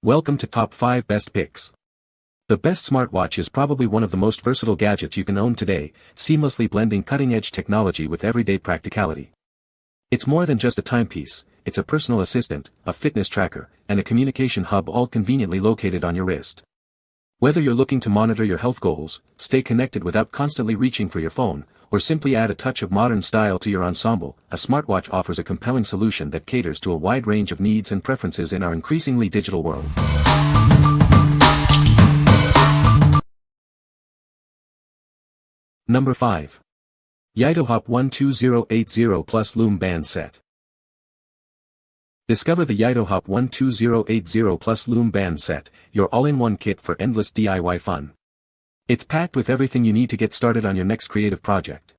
Welcome to Top 5 Best Picks. The best smartwatch is probably one of the most versatile gadgets you can own today, seamlessly blending cutting-edge technology with everyday practicality. It's more than just a timepiece, it's a personal assistant, a fitness tracker, and a communication hub, all conveniently located on your wrist. Whether you're looking to monitor your health goals, stay connected without constantly reaching for your phone, or simply add a touch of modern style to your ensemble, a smartwatch offers a compelling solution that caters to a wide range of needs and preferences in our increasingly digital world. Number 5. YITOHOP 12080 Plus Loom Band Set. Discover the YITOHOP 12080 Plus Loom Band Set, your all-in-one kit for endless DIY fun. It's packed with everything you need to get started on your next creative project.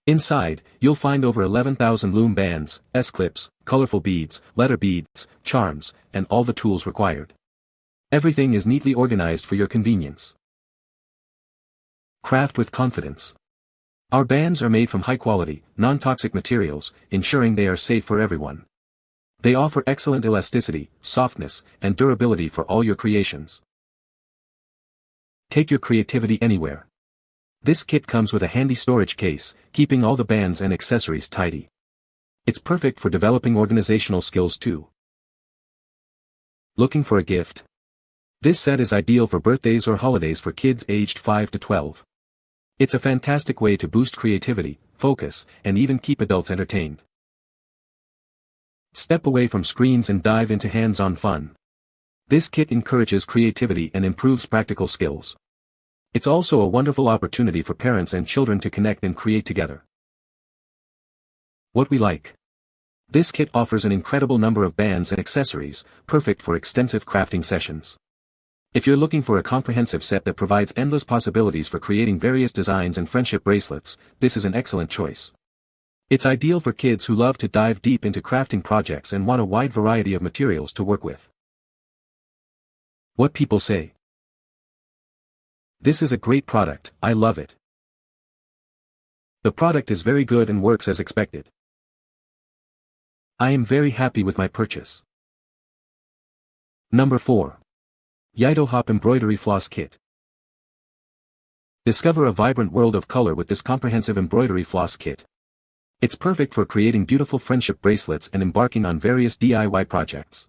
Inside, you'll find over 11,000 loom bands, S-clips, colorful beads, letter beads, charms, and all the tools required. Everything is neatly organized for your convenience. Craft with confidence. Our bands are made from high-quality, non-toxic materials, ensuring they are safe for everyone. They offer excellent elasticity, softness, and durability for all your creations. Take your creativity anywhere. This kit comes with a handy storage case, keeping all the bands and accessories tidy. It's perfect for developing organizational skills too. Looking for a gift? This set is ideal for birthdays or holidays for kids aged 5 to 12. It's a fantastic way to boost creativity, focus, and even keep adults entertained. Step away from screens and dive into hands-on fun. This kit encourages creativity and improves practical skills. It's also a wonderful opportunity for parents and children to connect and create together. What we like. This kit offers an incredible number of bands and accessories, perfect for extensive crafting sessions. If you're looking for a comprehensive set that provides endless possibilities for creating various designs and friendship bracelets, this is an excellent choice. It's ideal for kids who love to dive deep into crafting projects and want a wide variety of materials to work with. What people say. This is a great product, I love it. The product is very good and works as expected. I am very happy with my purchase. Number 4. YITOHOP Embroidery Floss Kit. Discover a vibrant world of color with this comprehensive embroidery floss kit. It's perfect for creating beautiful friendship bracelets and embarking on various DIY projects.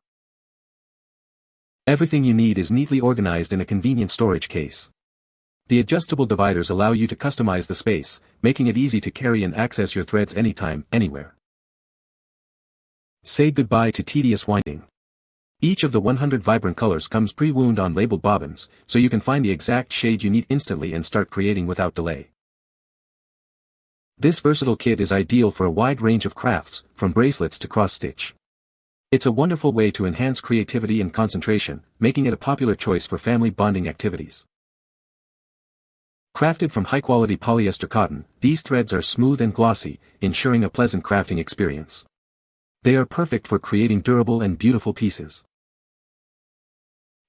Everything you need is neatly organized in a convenient storage case. The adjustable dividers allow you to customize the space, making it easy to carry and access your threads anytime, anywhere. Say goodbye to tedious winding. Each of the 100 vibrant colors comes pre-wound on labeled bobbins, so you can find the exact shade you need instantly and start creating without delay. This versatile kit is ideal for a wide range of crafts, from bracelets to cross-stitch. It's a wonderful way to enhance creativity and concentration, making it a popular choice for family bonding activities. Crafted from high-quality polyester cotton, these threads are smooth and glossy, ensuring a pleasant crafting experience. They are perfect for creating durable and beautiful pieces.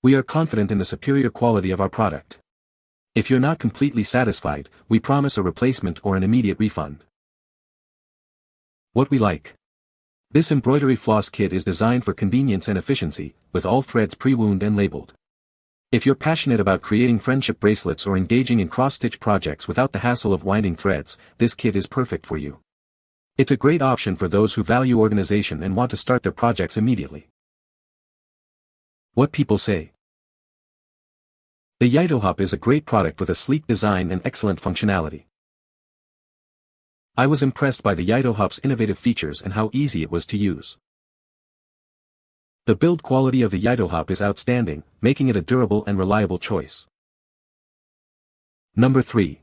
We are confident in the superior quality of our product. If you're not completely satisfied, we promise a replacement or an immediate refund. What we like. This embroidery floss kit is designed for convenience and efficiency, with all threads pre-wound and labeled. If you're passionate about creating friendship bracelets or engaging in cross-stitch projects without the hassle of winding threads, this kit is perfect for you. It's a great option for those who value organization and want to start their projects immediately. What people say. The YITOHOP is a great product with a sleek design and excellent functionality. I was impressed by the YITOHOP's innovative features and how easy it was to use. The build quality of the YITOHOP is outstanding, making it a durable and reliable choice. Number 3.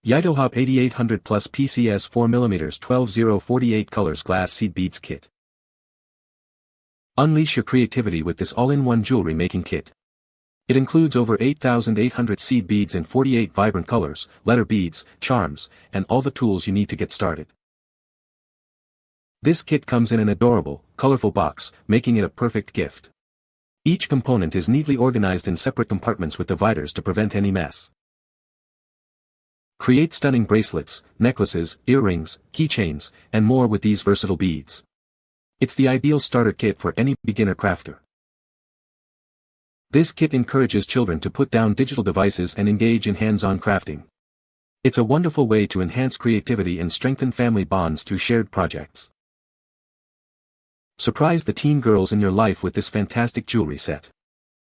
YITOHOP 8800 Plus PCS 4mm 12048 Colors Glass Seed Beads Kit. Unleash your creativity with this all-in-one jewelry making kit. It includes over 8,800 seed beads in 48 vibrant colors, letter beads, charms, and all the tools you need to get started. This kit comes in an adorable, colorful box, making it a perfect gift. Each component is neatly organized in separate compartments with dividers to prevent any mess. Create stunning bracelets, necklaces, earrings, keychains, and more with these versatile beads. It's the ideal starter kit for any beginner crafter. This kit encourages children to put down digital devices and engage in hands-on crafting. It's a wonderful way to enhance creativity and strengthen family bonds through shared projects. Surprise the teen girls in your life with this fantastic jewelry set.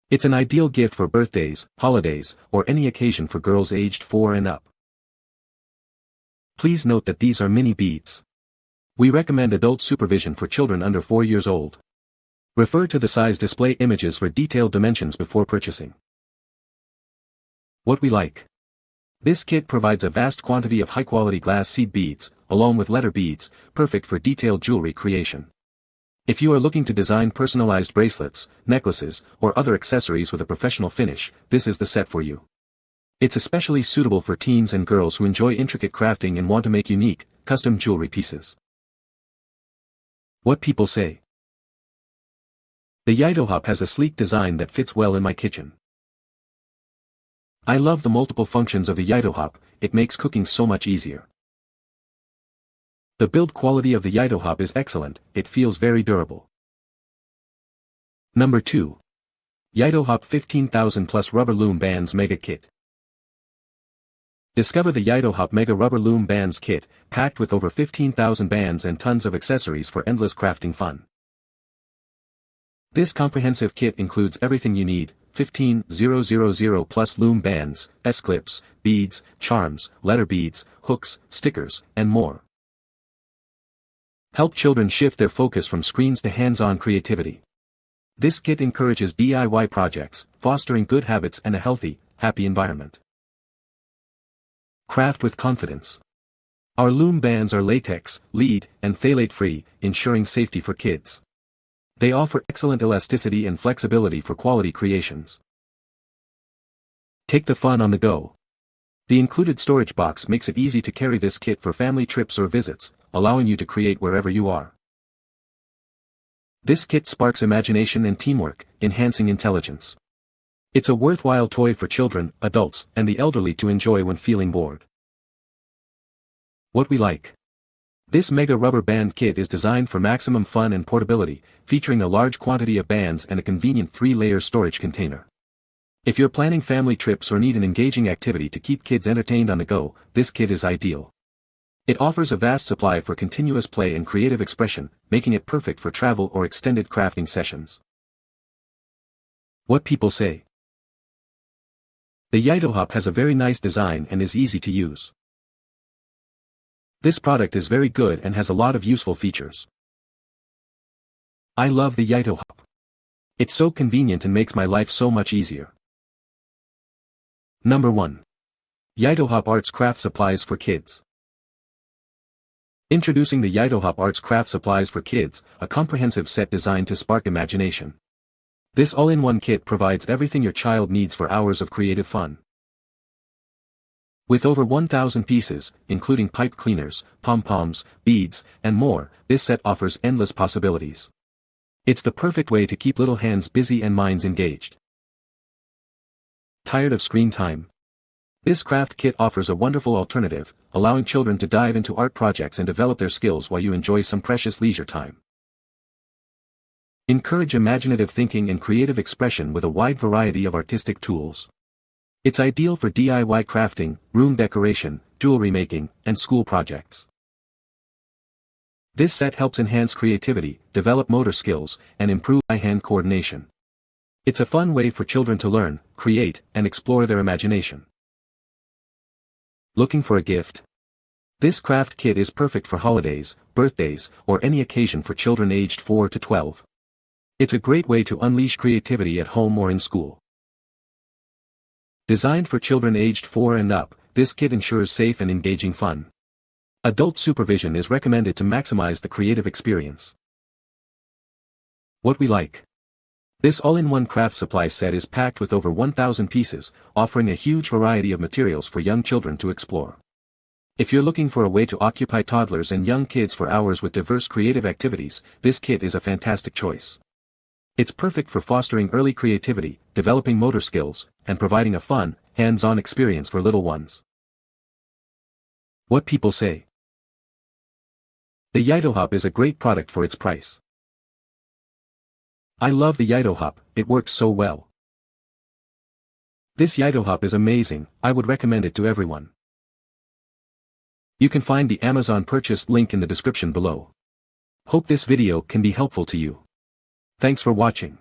It's an ideal gift for birthdays, holidays, or any occasion for girls aged 4 and up. Please note that these are mini beads. We recommend adult supervision for children under 4 years old. Refer to the size display images for detailed dimensions before purchasing. What we like. This kit provides a vast quantity of high-quality glass seed beads, along with letter beads, perfect for detailed jewelry creation. If you are looking to design personalized bracelets, necklaces, or other accessories with a professional finish, this is the set for you. It's especially suitable for teens and girls who enjoy intricate crafting and want to make unique, custom jewelry pieces. What people say. The YITOHOP has a sleek design that fits well in my kitchen. I love the multiple functions of the YITOHOP, it makes cooking so much easier. The build quality of the YITOHOP is excellent, it feels very durable. Number 2. YITOHOP 15,000 Plus Rubber Loom Bands Mega Kit. Discover the YITOHOP Mega Rubber Loom Bands Kit, packed with over 15,000 bands and tons of accessories for endless crafting fun. This comprehensive kit includes everything you need: 15,000 plus loom bands, S-clips, beads, charms, letter beads, hooks, stickers, and more. Help children shift their focus from screens to hands-on creativity. This kit encourages DIY projects, fostering good habits and a healthy, happy environment. Craft with confidence. Our loom bands are latex, lead, and phthalate-free, ensuring safety for kids. They offer excellent elasticity and flexibility for quality creations. Take the fun on the go. The included storage box makes it easy to carry this kit for family trips or visits, allowing you to create wherever you are. This kit sparks imagination and teamwork, enhancing intelligence. It's a worthwhile toy for children, adults, and the elderly to enjoy when feeling bored. What we like. This Mega Rubber Band Kit is designed for maximum fun and portability, featuring a large quantity of bands and a convenient 3-layer storage container. If you're planning family trips or need an engaging activity to keep kids entertained on the go, this kit is ideal. It offers a vast supply for continuous play and creative expression, making it perfect for travel or extended crafting sessions. What people say. The YITOHOP has a very nice design and is easy to use. This product is very good and has a lot of useful features. I love the YITOHOP. It's so convenient and makes my life so much easier. Number 1. YITOHOP Arts Craft Supplies for Kids. Introducing the YITOHOP Arts Craft Supplies for Kids, a comprehensive set designed to spark imagination. This all-in-one kit provides everything your child needs for hours of creative fun. With over 1,000 pieces, including pipe cleaners, pom-poms, beads, and more, this set offers endless possibilities. It's the perfect way to keep little hands busy and minds engaged. Tired of screen time? This craft kit offers a wonderful alternative, allowing children to dive into art projects and develop their skills while you enjoy some precious leisure time. Encourage imaginative thinking and creative expression with a wide variety of artistic tools. It's ideal for DIY crafting, room decoration, jewelry making, and school projects. This set helps enhance creativity, develop motor skills, and improve eye-hand coordination. It's a fun way for children to learn, create, and explore their imagination. Looking for a gift? This craft kit is perfect for holidays, birthdays, or any occasion for children aged 4 to 12. It's a great way to unleash creativity at home or in school. Designed for children aged 4 and up, this kit ensures safe and engaging fun. Adult supervision is recommended to maximize the creative experience. What we like. This all-in-one craft supply set is packed with over 1,000 pieces, offering a huge variety of materials for young children to explore. If you're looking for a way to occupy toddlers and young kids for hours with diverse creative activities, this kit is a fantastic choice. It's perfect for fostering early creativity, developing motor skills, and providing a fun, hands-on experience for little ones. What people say. The YITOHOP is a great product for its price. I love the YITOHOP, it works so well. This YITOHOP is amazing, I would recommend it to everyone. You can find the Amazon purchase link in the description below. Hope this video can be helpful to you. Thanks for watching.